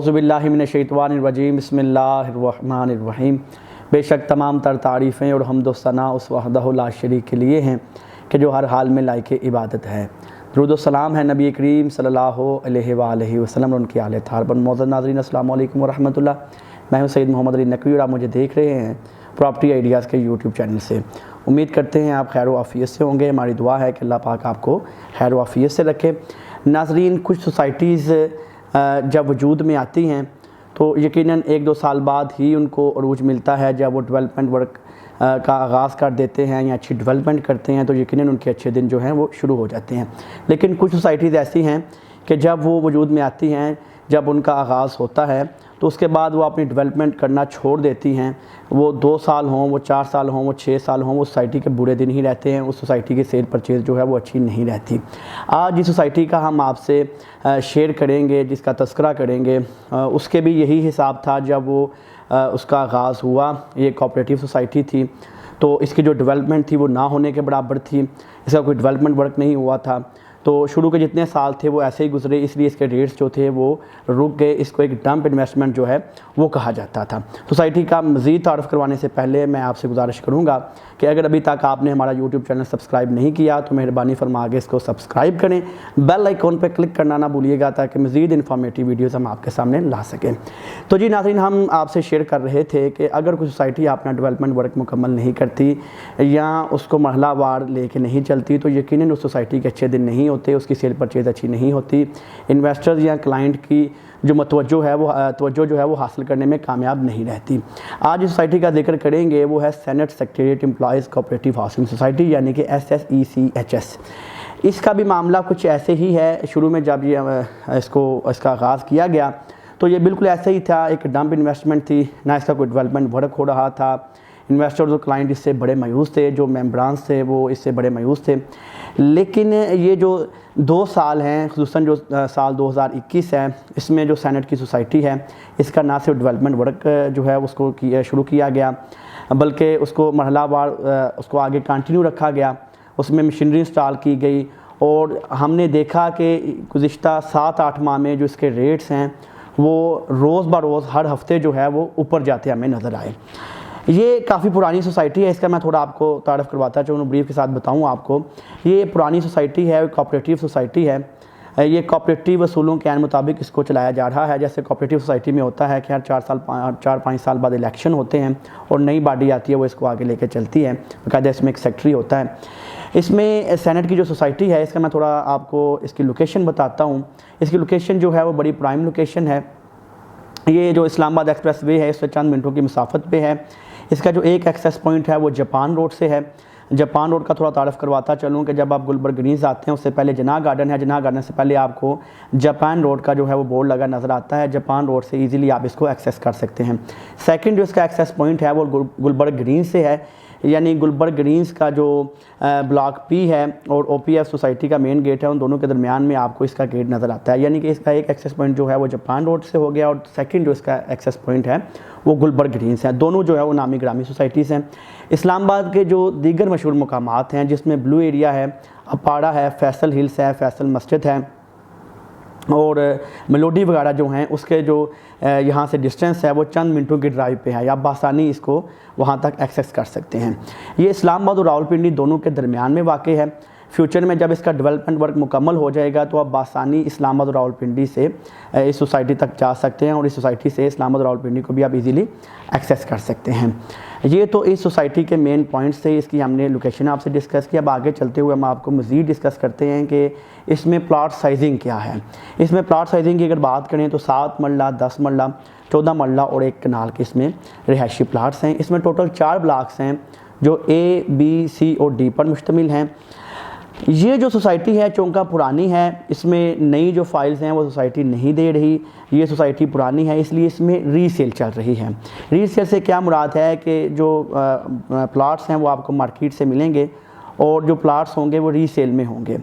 औज़ुबिल्लाहि मिनश्शैतानिर्रजीम बिस्मिल्लाहिर्रहमानिर्रहीम। बेशक तमाम तर तारीफ़ें और हम्द व सना उस वहदहु ला शरीक के लिए हैं कि जो हर हाल में लायक इबादत है। दुरूद व सलाम है नबी करीम सल्लल्लाहु अलैहि वसल्लम और उनके आले तार पर। मौजूद नाज़रीन अस्सलामु अलैकुम व रहमतुल्लाह। मैं हूँ सैयद मोहम्मद अली नकवी और आप मुझे देख रहे हैं प्रॉपर्टी आइडियाज़ के यूट्यूब चैनल से। उम्मीद करते हैं आप खैर व आफ़ियत से होंगे। हमारी दुआ है कि अल्लाह पाक आपको खैर व आफ़ियत से रखे। नाज़रीन, कुछ सोसाइटीज़ जब वजूद में आती हैं तो यकीनन 1-2 साल बाद ही उनको अरूज मिलता है। जब वो डेवलपमेंट वर्क का आगाज़ कर देते हैं या अच्छी डेवलपमेंट करते हैं तो यकीनन उनके अच्छे दिन जो हैं वो शुरू हो जाते हैं। लेकिन कुछ सोसाइटीज़ ऐसी हैं कि जब वो वजूद में आती हैं, जब उनका आगाज़ होता है तो उसके बाद वो अपनी डेवलपमेंट करना छोड़ देती हैं। वो 2 साल हों, वो 4 साल हों, वो 6 साल हों, वो सोसाइटी के बुरे दिन ही रहते हैं। उस सोसाइटी की सेल परचेज़ जो है वो अच्छी नहीं रहती। आज जिस सोसाइटी का हम आपसे शेयर करेंगे, जिसका तस्करा करेंगे, उसके भी यही हिसाब था जब वो उसका आगाज़ हुआ। ये कोऑपरेटिव सोसाइटी थी तो इसकी जो डेवलपमेंट थी वो ना होने के बराबर थी। इसका कोई डेवलपमेंट वर्क नहीं हुआ था। तो शुरू के जितने साल थे वो ऐसे ही गुजरे, इसलिए इसके रेट्स जो थे वो रुक गए। इसको एक डंप इन्वेस्टमेंट जो है वो कहा जाता था। सोसाइटी का मज़ीद तारुफ़ करवाने से पहले मैं आपसे गुजारिश करूँगा कि अगर अभी तक आपने हमारा यूट्यूब चैनल सब्सक्राइब नहीं किया तो मेहरबानी फरमा के इसको सब्सक्राइब करें। बेल आइकॉन पर क्लिक करना ना भूलिएगा ताकि मज़ीद इन्फॉर्मेटिव वीडियोज़ हम आपके सामने ला सकें। तो जी नाज़रीन, हम आपसे शेयर कर रहे थे कि अगर कोई सोसाइटी अपना डेवलपमेंट वर्क मुकम्मल नहीं करती या उसको मरहलावार लेके नहीं चलती तो यकीनन उस सोसाइटी के अच्छे दिन नहीं होते, उसकी सेल परचेज़ अच्छी नहीं होती। इन्वेस्टर्स या क्लाइंट की जो तवज्जो जो है वो हासिल करने में कामयाब नहीं रहती। आज जिस सोसाइटी का जिक्र करेंगे वो है senate secretariat employees cooperative housing society यानी कि SSECHS। इसका भी मामला कुछ ऐसे ही है। शुरू में जब ये इसका आगाज़ किया गया तो ये बिल्कुल ऐसे ही था, एक डंप इन्वेस्टमेंट थी, ना इसका कोई डेवलपमेंट वर्क हो रहा था। इन्वेस्टर्स और क्लाइंट इससे बड़े मायूस थे, जो मेम्बरान्स थे वो इससे बड़े मायूस थे। लेकिन ये जो 2 साल हैं, खुसूसन जो साल 2021 है, इसमें जो सेनेट की सोसाइटी है इसका ना सिर्फ डेवलपमेंट वर्क जो है उसको शुरू किया गया बल्कि उसको मरहलावार उसको आगे कंटिन्यू रखा गया। उसमें मशीनरी इंस्टॉल की गई और हमने देखा कि गुज़िश्ता 7-8 माह में जो इसके रेट्स हैं वो रोज़ ब रोज़ हर हफ्ते जो है वो ऊपर जाते हमें नज़र आए। ये काफ़ी पुरानी सोसाइटी है। इसका मैं थोड़ा आपको तारफ़ करवाता चाहूँ, ब्रीफ के साथ बताऊँ आपको। ये पुरानी सोसाइटी है, कोऑपरेटिव सोसाइटी है। ये कोऑपरेटिव असूलों के मुताबिक इसको चलाया जा रहा है। जैसे कोऑपरेटिव सोसाइटी में होता है कि हर 4-5 साल बाद इलेक्शन होते हैं और नई बॉडी आती है, वो इसको आगे लेकर चलती है। बाकायदा इसमें एक सेक्रेटरी होता है। इसमें सेनेट की जो सोसाइटी है इसका मैं थोड़ा आपको इसकी लोकेशन बताता हूँ। इसकी लोकेशन जो है वो बड़ी प्राइम लोकेशन है। ये जो इस्लामाबाद एक्सप्रेस वे है इससे चंद मिनटों की मुसाफत पे है। इसका जो एक एक्सेस पॉइंट है वो जापान रोड से है। जापान रोड का थोड़ा तारफ़ करवाता चलूँ कि जब आप गुलबर्ग ग्रीन्स आते हैं उससे पहले जनाह गार्डन है। जनाह गार्डन से पहले आपको जापान रोड का जो है वो बोर्ड लगा नज़र आता है। जापान रोड से इजीली आप इसको एक्सेस कर सकते हैं। सेकंड जो इसका एक्सेस पॉइंट है वो गुलबर्ग ग्रीन से है, यानी गुलबर्ग ग्रीन्स का जो ब्लॉक P है और OPF सोसाइटी का मेन गेट है, उन दोनों के दरमियान में आपको इसका गेट नज़र आता है। यानी कि इसका एक एक्सेस पॉइंट जो है वो जापान रोड से हो गया और सेकंड जो इसका एक्सेस पॉइंट है वो गुलबर्ग ग्रीन्स है। दोनों जो है वो नामी ग्रामी सोसाइटीज़ हैं। इस्लामाबाद के जो दीगर मशहूर मकामात हैं जिसमें ब्लू एरिया है, अपाड़ा है, फैसल हिल्स है, फैसल मस्जिद है और मेलोडी वगैरह जो हैं उसके जो यहाँ से डिस्टेंस है वो चंद मिनटों की ड्राइव पे है। आप बासानी इसको वहाँ तक एक्सेस कर सकते हैं। ये इस्लामाबाद और रावलपिंडी दोनों के दरमियान में वाक़ है। फ्यूचर में जब इसका डेवलपमेंट वर्क मुकम्मल हो जाएगा तो आप बासानी इस्लामाबाद और रावलपिंडी से इस सोसाइटी तक जा सकते हैं और इस सोसाइटी से इस्लामाबाद और रावलपिंडी को भी आप इजीली एक्सेस कर सकते हैं। ये तो इस सोसाइटी के मेन पॉइंट्स थे। इसकी हमने लोकेशन आपसे डिस्कस किया। अब आगे चलते हुए हम आपको मज़ीद डिस्कस करते हैं कि इसमें प्लॉट साइजिंग क्या है। इसमें प्लॉट साइजिंग की अगर बात करें तो 7 मरला, 10 मरला, 14 मरला और 1 कनाल के इसमें रिहायशी प्लाट्स हैं। इसमें टोटल 4 ब्लॉक्स हैं जो A, B, C और D पर मुश्तमिल हैं। ये जो सोसाइटी है चूँकि पुरानी है, इसमें नई जो फाइल्स हैं वो सोसाइटी नहीं दे रही। ये सोसाइटी पुरानी है इसलिए इसमें रीसेल चल रही है। रीसेल से क्या मुराद है कि जो प्लाट्स हैं वो आपको मार्केट से मिलेंगे और जो प्लाट्स होंगे वो रीसेल में होंगे।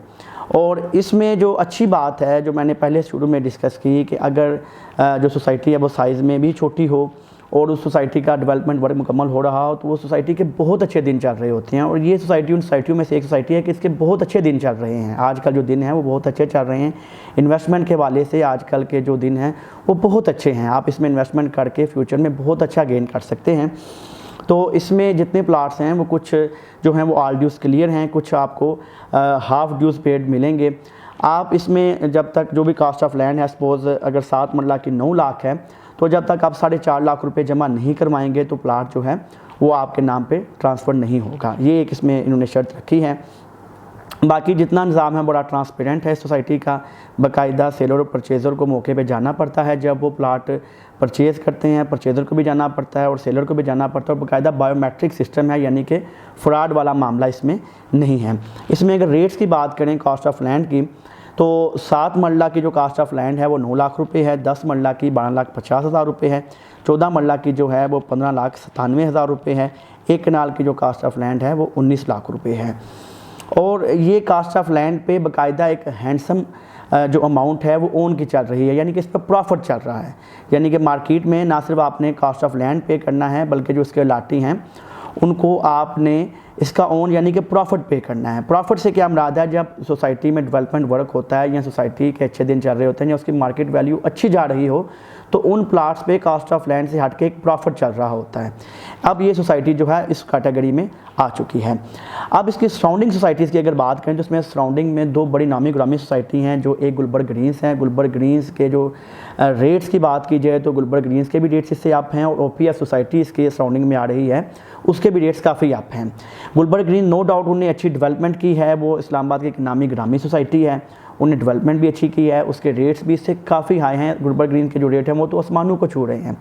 और इसमें जो अच्छी बात है जो मैंने पहले शुरू में डिस्कस की कि अगर जो सोसाइटी है वो साइज़ में भी छोटी हो और उस सोसाइटी का डेवलपमेंट वर्क मुकम्मल हो रहा हो तो वो सोसाइटी के बहुत अच्छे दिन चल रहे होते हैं। और ये सोसाइटी उन सोसाइटियों में से एक सोसाइटी है कि इसके बहुत अच्छे दिन चल रहे हैं। आजकल जो दिन हैं वो बहुत अच्छे चल रहे हैं। इन्वेस्टमेंट के हवाले से आजकल के जो दिन हैं वो बहुत अच्छे हैं। आप इसमें इन्वेस्टमेंट करके फ्यूचर में बहुत अच्छा गेन कर सकते हैं। तो इसमें जितने प्लाट्स हैं वो कुछ जो हैं वो ऑल ड्यूज़ क्लियर हैं, कुछ आपको हाफ़ ड्यूज़ पेड मिलेंगे। आप इसमें जब तक जो भी कास्ट ऑफ लैंड है, सपोज़ अगर 7 मरला की 9 लाख है, तो जब तक आप 4.5 लाख रुपए जमा नहीं करवाएंगे तो प्लाट जो है वो आपके नाम पे ट्रांसफ़र नहीं होगा। ये एक इसमें इन्होंने शर्त रखी है। बाकी जितना निज़ाम है बड़ा ट्रांसपेरेंट है सोसाइटी का। बाकायदा सेलर और परचेज़र को मौके पे जाना पड़ता है, जब वो प्लाट परचेज़ करते हैं परचेज़र को भी जाना पड़ता है और सेलर को भी जाना पड़ता है। और बाकायदा बायोमेट्रिक सिस्टम है, यानी कि फ्रॉड वाला मामला इसमें नहीं है। इसमें अगर रेट्स की बात करें कास्ट ऑफ लैंड की, तो 7 मरला की जो कास्ट ऑफ लैंड है वो 9 लाख रुपए है, 10 मरला की 12,50,000 रुपये है, 14 मरला की जो है वो 15,97,000 रुपये है, 1 कनाल की जो कास्ट ऑफ लैंड है वो 19 लाख रुपये है। और ये कास्ट ऑफ लैंड पे बाकायदा एक हैंडसम जो अमाउंट है वो ओन की चल रही है, यानी कि इस पर प्रॉफिट चल रहा है। यानी कि मार्केट में ना सिर्फ आपने कास्ट ऑफ लैंड पे करना है बल्कि जो इसके लाटी हैं उनको आपने इसका ओन यानी कि प्रॉफिट पे करना है। प्रॉफिट से क्या मुराद है, जब सोसाइटी में डेवलपमेंट वर्क होता है या सोसाइटी के अच्छे दिन चल रहे होते हैं या उसकी मार्केट वैल्यू अच्छी जा रही हो तो उन प्लाट्स पे कास्ट ऑफ लैंड से हट के एक प्रॉफिट चल रहा होता है। अब ये सोसाइटी जो है इस कैटेगरी में आ चुकी है। अब इसकी सराउंडिंग सोसाइटीज़ की अगर बात करें तो इसमें सराउंडिंग में 2 बड़ी नामी ग्रामी सोसाइटी हैं, जो एक गुलबर्ग ग्रीन्स हैं। गुलबर्ग ग्रीन्स के जो रेट्स की बात की जाए तो गुलबर्ग ग्रीन्स के भी रेट्स इससे अप हैं, और OPF सोसाइटी इसके सराउंडिंग में आ रही है उसके भी रेट्स काफ़ी अप हैं। गुलबर्ग ग्रीन नो डाउट उन्हें अच्छी डेवलपमेंट की है, वो इस्लामाबाद की एक नामी ग्रामी सोसाइटी है, उन्हें डेवलपमेंट भी अच्छी की है, उसके रेट्स भी इससे काफ़ी हाई हैं। गुलबर्ग ग्रीन के जो रेट हैं वो तो आसमानों को छू रहे हैं।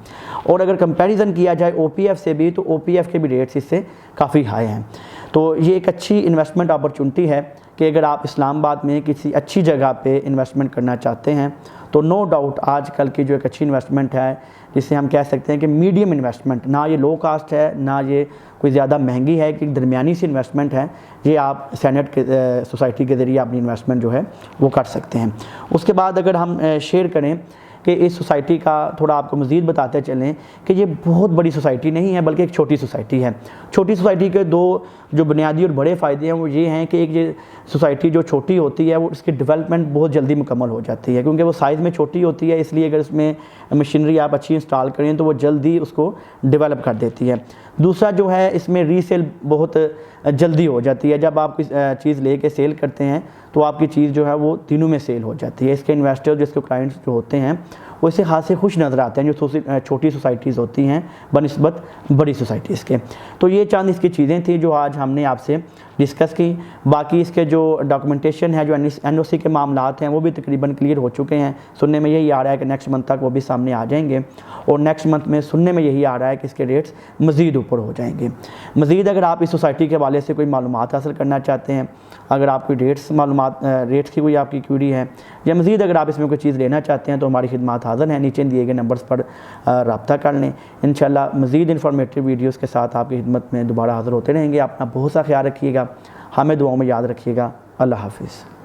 और अगर कंपैरिजन किया जाए OPF से भी तो OPF के भी रेट्स इससे काफ़ी हाई हैं। तो ये एक अच्छी इन्वेस्टमेंट अपॉर्चुनिटी है कि अगर आप इस्लामाबाद में किसी अच्छी जगह पे इन्वेस्टमेंट करना चाहते हैं तो नो डाउट आजकल की जो एक अच्छी इन्वेस्टमेंट है, जिसे हम कह सकते हैं कि मीडियम इन्वेस्टमेंट, ना ये लो कास्ट है ना ये कोई ज़्यादा महंगी है, कि दरमियानी सी इन्वेस्टमेंट है, ये आप सेनेट के सोसाइटी के ज़रिए अपनी इन्वेस्टमेंट जो है वो कर सकते हैं। उसके बाद अगर हम शेयर करें कि इस सोसाइटी का थोड़ा आपको मज़ीद बताते चलें कि ये बहुत बड़ी सोसाइटी नहीं है बल्कि एक छोटी सोसाइटी है। छोटी सोसाइटी के 2 जो बुनियादी और बड़े फ़ायदे हैं वो ये हैं कि एक ये सोसाइटी जो छोटी होती है वो इसकी डेवलपमेंट बहुत जल्दी मुकम्मल हो जाती है, क्योंकि वो साइज़ में छोटी होती है, इसलिए अगर इसमें मशीनरी आप अच्छी इंस्टॉल करें तो वो जल्दी उसको डेवलप कर देती है। दूसरा जो है इसमें रीसेल बहुत जल्दी हो जाती है। जब आप चीज़ ले के सेल करते हैं तो आपकी चीज़ जो है वो दिनों में सेल हो जाती है। इसके इन्वेस्टर जिसके क्लाइंट्स जो होते हैं वो इससे खासे खुश नज़र आते हैं, जो छोटी सोसाइटीज़ होती हैं बनिस्बत बड़ी सोसाइटीज़ के। तो ये चंद इसकी चीज़ें थी जो आज हमने आपसे डिस्कस की। बाकी इसके जो डॉक्यूमेंटेशन है, जो NOC के मामलात हैं वो भी तकरीबन क्लियर हो चुके हैं। सुनने में यही आ रहा है कि नेक्स्ट मंथ तक वो भी सामने आ जाएंगे, और नेक्स्ट मंथ में सुनने में यही आ रहा है कि इसके रेट्स मज़ीद ऊपर हो जाएंगे। मज़ीद अगर आप इस सोसाइटी के हवाले से कोई मालूमात हासिल करना चाहते हैं, अगर आप कोई रेट्स की कोई आपकी क्यूरी है, या मज़ीद अगर आप इसमें कोई चीज़ लेना चाहते हैं तो हमारी खिदमत हाज़िर हैं। नीचे दिए गए नंबर्स पर रब्ता कर लें। इंशाल्लाह मज़ीद इन्फॉर्मेटिव वीडियोज़ के साथ आपकी खिदमत में दोबारा हाज़िर होते रहेंगे। अपना बहुत सा ख्याल रखिएगा, हमें दुआओं में याद रखिएगा। अल्लाह हाफ़िज़।